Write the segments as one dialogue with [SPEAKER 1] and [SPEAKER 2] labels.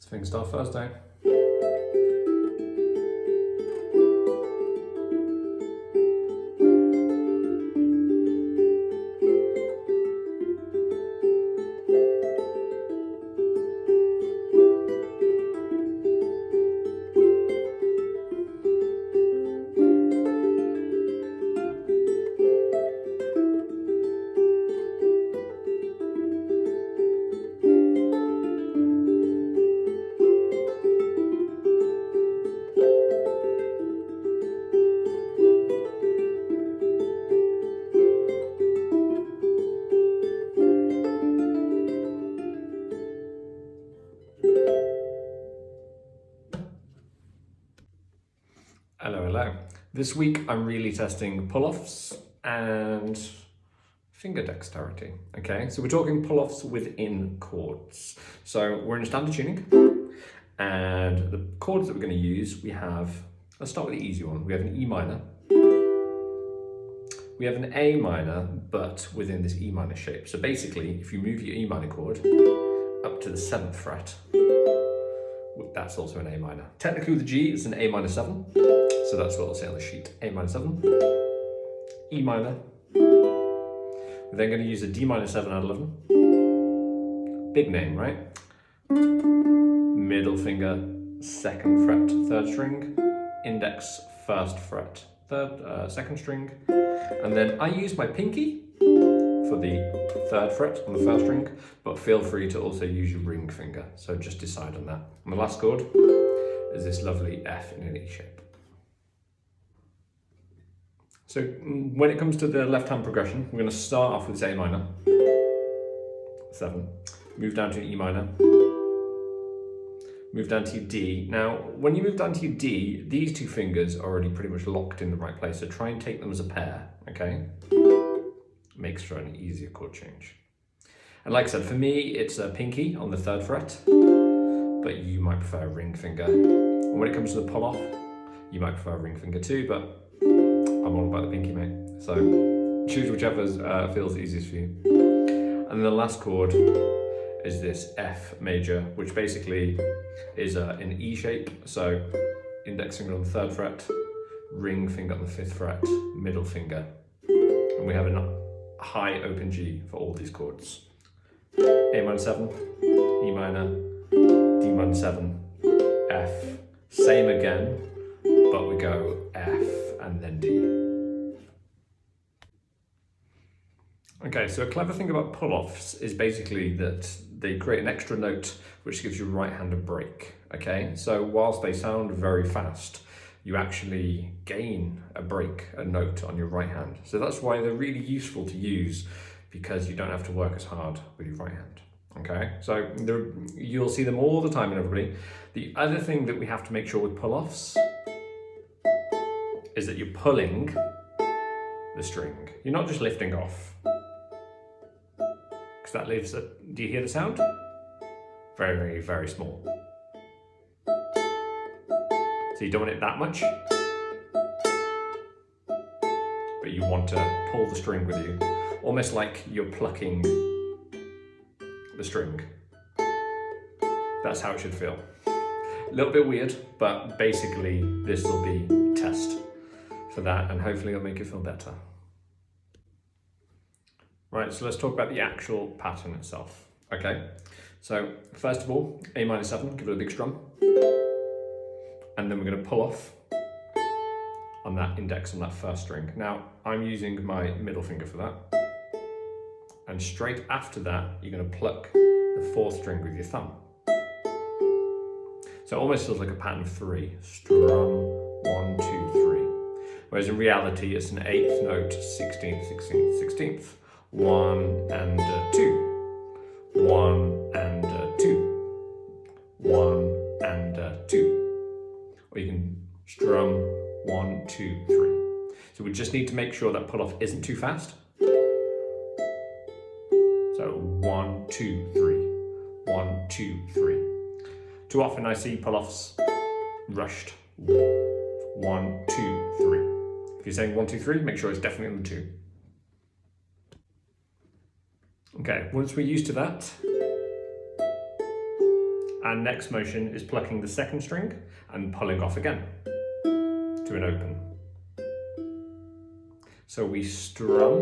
[SPEAKER 1] Fingerstyle Thursday. Hello, hello. This week I'm really testing pull-offs and finger dexterity. Okay, so we're talking pull-offs within chords. So we're in standard tuning, and the chords that we're going to use, let's start with the easy one. We have an E minor. We have an A minor, but within this E minor shape. So basically, if you move your E minor chord up to the 7th fret, that's also an A minor. Technically with the G, it's an A minor 7. So that's what it'll say on the sheet. A minor 7, E minor. We're then going to use a D minor 7 out of 11. Big name, right? Middle finger, 2nd fret, 3rd string. Index, 1st fret, 2nd string. And then I use my pinky for the 3rd fret on the 1st string, but feel free to also use your ring finger. So just decide on that. And the last chord is this lovely F in an E shape. So when it comes to the left-hand progression, we're going to start off with A minor, 7, move down to an E minor, move down to D. Now, when you move down to D, these two fingers are already pretty much locked in the right place, so try and take them as a pair, okay? Makes for an easier chord change. And like I said, for me, it's a pinky on the 3rd fret, but you might prefer a ring finger. And when it comes to the pull-off, you might prefer a ring finger too, but I'm all about the pinky, mate. So choose whichever feels easiest for you. And then the last chord is this F major, which basically is an E shape. So index finger on the 3rd fret, ring finger on the 5th fret, middle finger. And we have a high open G for all these chords. A minor 7, E minor, D minor 7, F. Same again, but we go F and then D. Okay, so a clever thing about pull-offs is basically that they create an extra note which gives your right hand a break, okay? So whilst they sound very fast, you actually gain a break, a note on your right hand. So that's why they're really useful to use, because you don't have to work as hard with your right hand, okay? So you'll see them all the time in everybody. The other thing that we have to make sure with pull-offs is that you're pulling the string. You're not just lifting off. Because that leaves do you hear the sound? Very, very small. So you don't want it that much, but you want to pull the string with you, almost like you're plucking the string. That's how it should feel. A little bit weird, but basically this will be a test for that, and hopefully it'll make you feel better. Right, so let's talk about the actual pattern itself. Okay, so first of all, A minor 7, give it a big strum. And then we're going to pull off on that index on that 1st string. Now, I'm using my middle finger for that. And straight after that, you're going to pluck the 4th string with your thumb. So it almost feels like a pattern of 3. Strum, 1, 2, 3. Whereas in reality, it's an 8th note, 16th, 16th, 16th. 1 and 2. 1 and 2. 1 and 2. Or you can strum 1, 2, 3. So we just need to make sure that pull-off isn't too fast. So 1, 2, 3. 1, 2, 3. Too often I see pull-offs rushed. 1, 2, 3. If you're saying 1, 2, 3, make sure it's definitely on the 2. Okay, once we're used to that, And next motion is plucking the second string and pulling off again to an open. So we strum,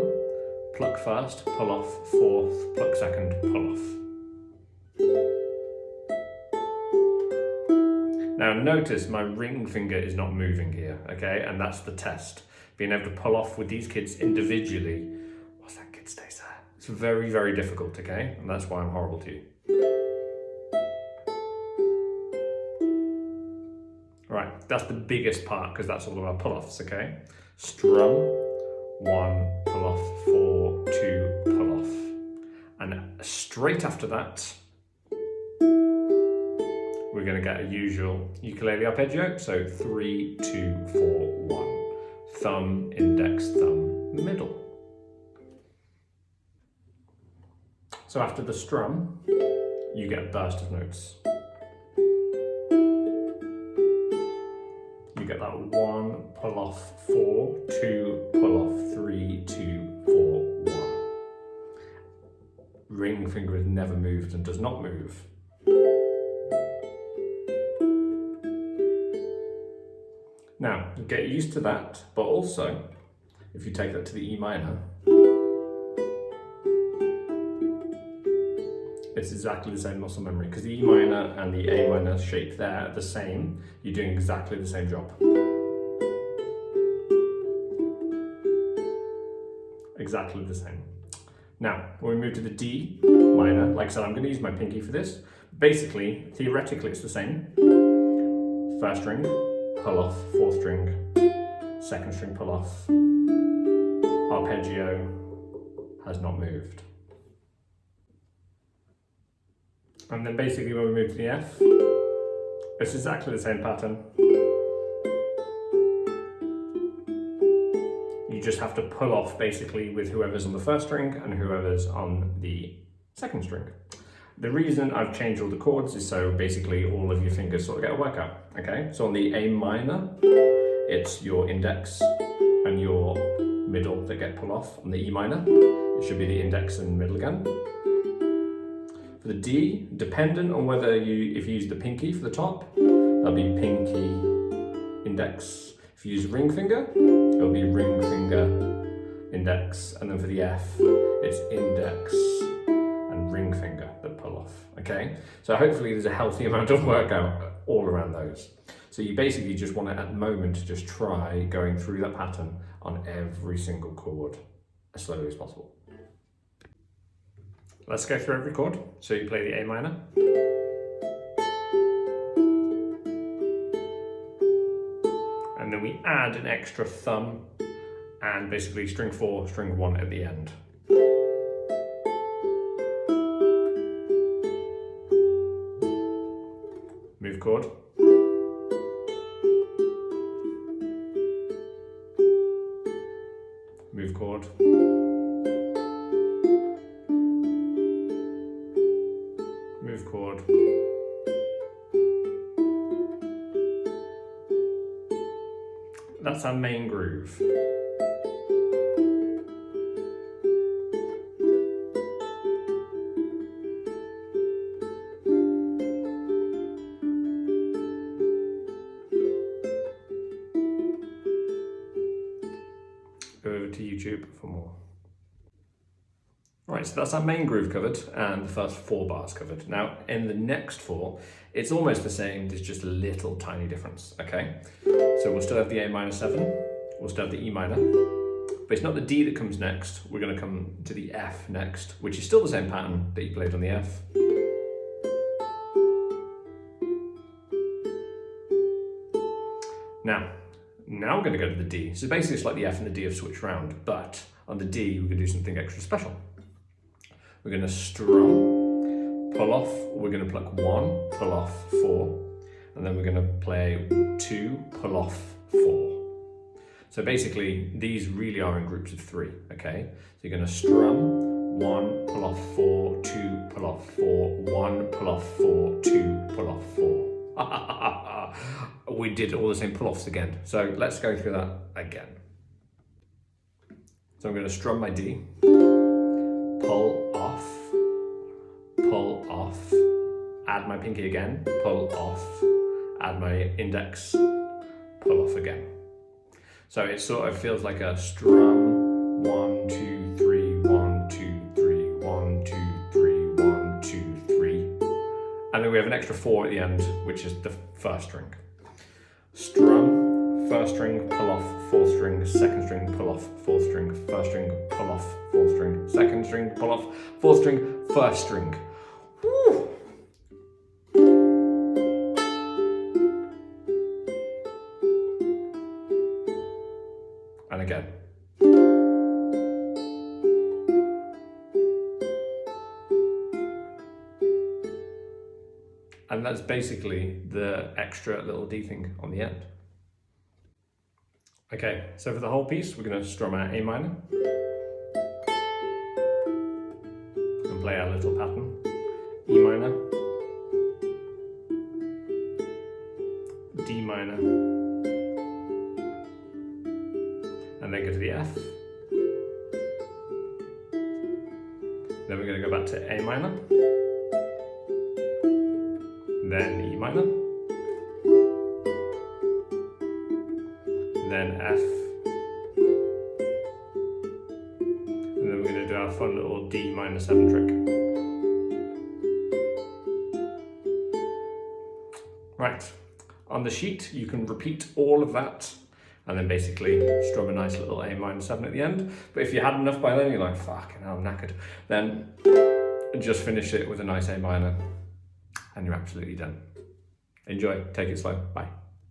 [SPEAKER 1] pluck first, pull off, fourth, pluck second, pull off. Now notice my ring finger is not moving here, okay? And that's the test. Being able to pull off with these kids individually, whilst that kid stays there. It's very, very difficult, okay? And that's why I'm horrible to you. Right, that's the biggest part because that's all about pull-offs, okay? Strum, 1, pull off, 4, 2, pull off. And straight after that, we're going to get a usual ukulele arpeggio. So 3, 2, 4, 1. Thumb, index, thumb, middle. So after the strum, you get a burst of notes. You get that 1, pull off, 4, 2, pull off, 3, 2, 4, 1. Ring finger has never moved and does not move. Now, get used to that, but also, if you take that to the E minor, it's exactly the same muscle memory, because the E minor and the A minor shape there are the same. You're doing exactly the same job. Exactly the same. Now, when we move to the D minor, like I said, I'm going to use my pinky for this. Basically, theoretically, it's the same. First string, pull off, fourth string, second string, pull off. Arpeggio has not moved. And then basically when we move to the F, it's exactly the same pattern. You just have to pull off basically with whoever's on the first string and whoever's on the second string. The reason I've changed all the chords is so basically all of your fingers sort of get a workout, okay? So on the A minor, it's your index and your middle that get pulled off. On the E minor, it should be the index and middle again. For the D, dependent on whether if you use the pinky for the top, that'll be pinky, index. If you use ring finger, it'll be ring finger, index. And then for the F, it's index and ring finger that pull off, okay? So hopefully there's a healthy amount of workout all around those. So you basically just want to, at the moment, just try going through that pattern on every single chord as slowly as possible. Let's go through every chord. So you play the A minor. And then we add an extra thumb and basically string 4, string 1 at the end. Move chord. Move chord. Move chord. That's our main groove. Go over to YouTube for more. Right, so that's our main groove covered and the first 4 bars covered. Now, in the next 4, it's almost the same, there's just a little tiny difference, okay? So we'll still have the A minor 7, we'll still have the E minor, but it's not the D that comes next, we're gonna come to the F next, which is still the same pattern that you played on the F. Now we're gonna go to the D. So basically it's like the F and the D have switched round, but on the D, we're gonna do something extra special. We're going to strum, pull off, we're going to pluck 1, pull off, 4, and then we're going to play 2, pull off, 4. So basically, these really are in groups of 3, okay? So you're going to strum, 1, pull off, 4, 2, pull off, 4, 1, pull off, 4, 2, pull off, 4. We did all the same pull-offs again. So let's go through that again. So I'm going to strum my D, pull off, add my pinky again, pull off, add my index, pull off again. So it sort of feels like a strum, 1, 2, 3, 1, 2, 3, 1, 2, 3, 1, 2, 3. And then we have an extra 4 at the end, which is the first string. Strum, first string, pull off, fourth string, second string, pull off, fourth string, first string, pull off, fourth string, second string, pull off, fourth string, first string. Woo! And again. And that's basically the extra little D thing on the end. Okay, so for the whole piece, we're going to strum our A minor and play our little pattern. E minor, D minor, and then go to the F. Then we're going to go back to A minor, then E minor, then F, and then we're going to do our fun little D minor 7 trick. Right, on the sheet you can repeat all of that and then basically strum a nice little A minor 7 at the end. But if you had enough by then, you're like, fucking hell, I'm knackered, then just finish it with a nice A minor and you're absolutely done. Enjoy, take it slow, bye.